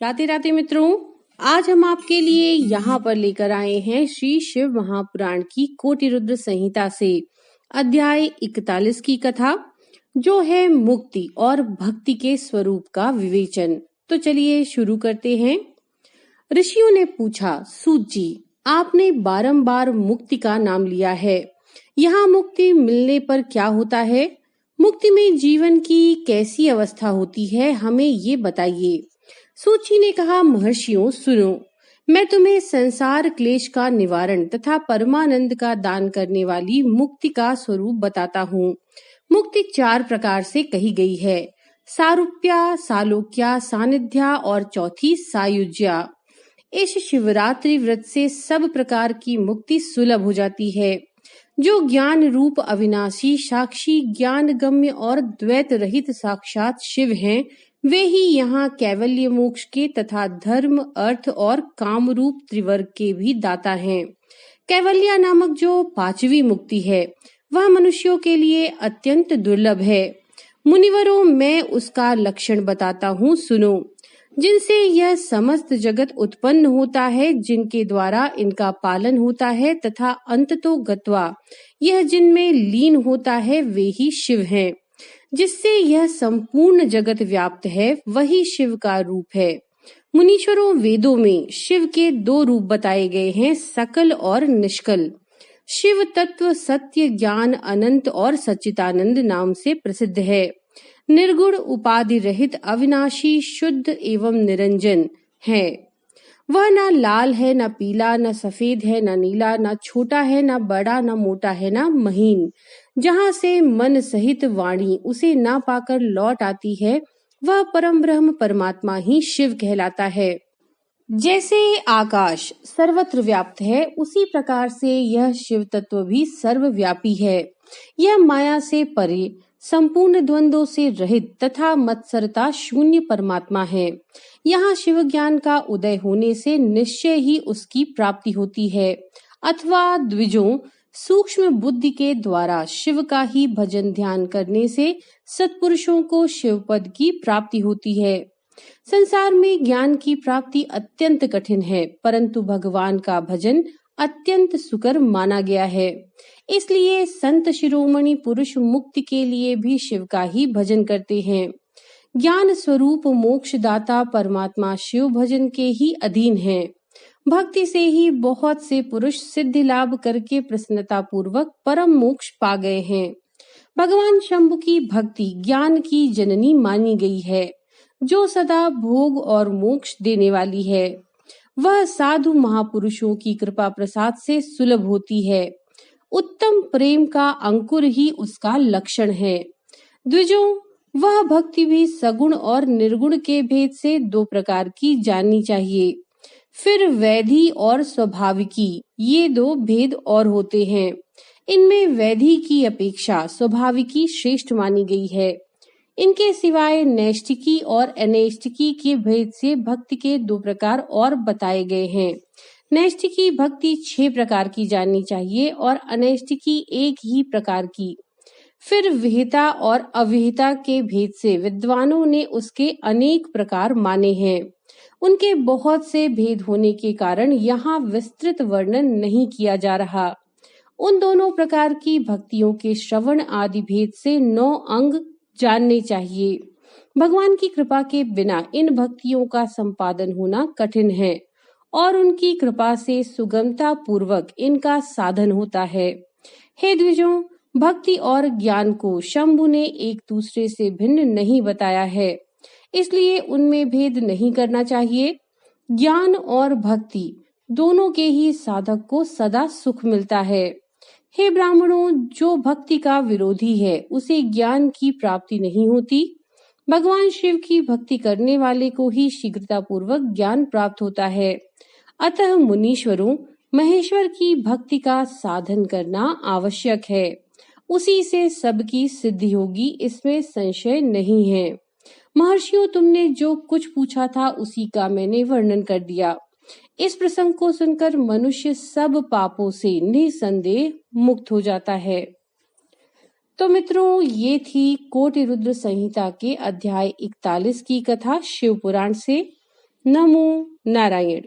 राधे राधे मित्रों, आज हम आपके लिए यहाँ पर लेकर आए हैं श्री शिव महापुराण की कोटि रुद्र संहिता से अध्याय 41 की कथा, जो है मुक्ति और भक्ति के स्वरूप का विवेचन। तो चलिए शुरू करते हैं। ऋषियों ने पूछा, सूत जी, आपने बारंबार मुक्ति का नाम लिया है, यहाँ मुक्ति मिलने पर क्या होता है? मुक्ति में जीवन की कैसी अवस्था होती है, हमें ये बताइए। सूत जी ने कहा, महर्षियों सुनो, मैं तुम्हें संसार क्लेश का निवारण तथा परमानंद का दान करने वाली मुक्ति का स्वरूप बताता हूँ। मुक्ति 4 प्रकार से कही गई है, सारूप्या, सालोक्या, सानिध्या और चौथी सायुज्या। इस शिवरात्रि व्रत से सब प्रकार की मुक्ति सुलभ हो जाती है। जो ज्ञान रूप अविनाशी साक्षी ज्ञान गम्य और द्वैत रहित साक्षात शिव हैं, वे ही यहाँ कैवल्य मोक्ष के तथा धर्म अर्थ और काम रूप त्रिवर्ग के भी दाता हैं। कैवल्य नामक जो 5वीं मुक्ति है, वह मनुष्यों के लिए अत्यंत दुर्लभ है। मुनिवरों, मैं उसका लक्षण बताता हूँ, सुनो। जिनसे यह समस्त जगत उत्पन्न होता है, जिनके द्वारा इनका पालन होता है तथा अंततो गत्वा यह जिनमें लीन होता है, वे ही शिव हैं। जिससे यह संपूर्ण जगत व्याप्त है, वही शिव का रूप है। मुनीश्वरों, वेदों में शिव के 2 रूप बताए गए हैं, सकल और निष्कल। शिव तत्व सत्य ज्ञान अनंत और सच्चिदानंद नाम से प्रसिद्ध है। निर्गुण उपाधि रहित अविनाशी शुद्ध एवं निरंजन है। वह न लाल है, न पीला, न सफेद है, न नीला, न छोटा है, न बड़ा, न मोटा है, न महीन। जहाँ से मन सहित वाणी उसे ना पाकर लौट आती है, वह परम ब्रह्म परमात्मा ही शिव कहलाता है। जैसे आकाश सर्वत्र व्याप्त है, उसी प्रकार से यह शिव तत्व भी सर्वव्यापी है। यह माया से परे, संपूर्ण द्वंद्वों से रहित तथा मत्सरता शून्य परमात्मा है। यहाँ शिव ज्ञान का उदय होने से निश्चय ही उसकी प्राप्ति होती है। अथवा द्विजों, सूक्ष्म बुद्धि के द्वारा शिव का ही भजन ध्यान करने से सत्पुरुषों को शिव पद की प्राप्ति होती है। संसार में ज्ञान की प्राप्ति अत्यंत कठिन है, परंतु भगवान का भजन अत्यंत सुकर माना गया है। इसलिए संत शिरोमणि पुरुष मुक्ति के लिए भी शिव का ही भजन करते हैं। ज्ञान स्वरूप मोक्षदाता परमात्मा शिव भजन के ही अधीन है। भक्ति से ही बहुत से पुरुष सिद्धि लाभ करके प्रसन्नता पूर्वक परम मोक्ष पा गए हैं। भगवान शंभु की भक्ति ज्ञान की जननी मानी गई है, जो सदा भोग और मोक्ष देने वाली है। वह साधु महापुरुषों की कृपा प्रसाद से सुलभ होती है। उत्तम प्रेम का अंकुर ही उसका लक्षण है। द्विजों, वह भक्ति भी सगुण और निर्गुण के भेद से 2 प्रकार की जाननी चाहिए। फिर वैधि और स्वाभाविकी, ये 2 भेद और होते हैं। इनमें वैधि की अपेक्षा स्वाभाविकी श्रेष्ठ मानी गई है। इनके सिवाय नैष्ठिकी और अनैष्ठिकी के भेद से भक्ति के 2 प्रकार और बताए गए हैं। नैष्ठिकी भक्ति 6 प्रकार की जाननी चाहिए और अनैष्ठिकी 1 ही प्रकार की। फिर विहिता और अविहिता के भेद से विद्वानों ने उसके अनेक प्रकार माने हैं। उनके बहुत से भेद होने के कारण यहाँ विस्तृत वर्णन नहीं किया जा रहा। उन दोनों प्रकार की भक्तियों के श्रवण आदि भेद से 9 अंग जानने चाहिए। भगवान की कृपा के बिना इन भक्तियों का संपादन होना कठिन है और उनकी कृपा से सुगमता पूर्वक इनका साधन होता है। हे द्विजों, भक्ति और ज्ञान को शंभु ने एक दूसरे से भिन्न नहीं बताया है, इसलिए उनमें भेद नहीं करना चाहिए। ज्ञान और भक्ति दोनों के ही साधक को सदा सुख मिलता है। हे ब्राह्मणों, जो भक्ति का विरोधी है, उसे ज्ञान की प्राप्ति नहीं होती। भगवान शिव की भक्ति करने वाले को ही शीघ्रता पूर्वक ज्ञान प्राप्त होता है। अतः मुनीश्वरों, महेश्वर की भक्ति का साधन करना आवश्यक है। उसी से सबकी सिद्धि होगी, इसमें संशय नहीं है। महर्षियों, तुमने जो कुछ पूछा था उसी का मैंने वर्णन कर दिया। इस प्रसंग को सुनकर मनुष्य सब पापों से निसंदेह मुक्त हो जाता है। तो मित्रों, ये थी कोटि रुद्र संहिता के अध्याय 41 की कथा शिव पुराण से। नमो नारायण।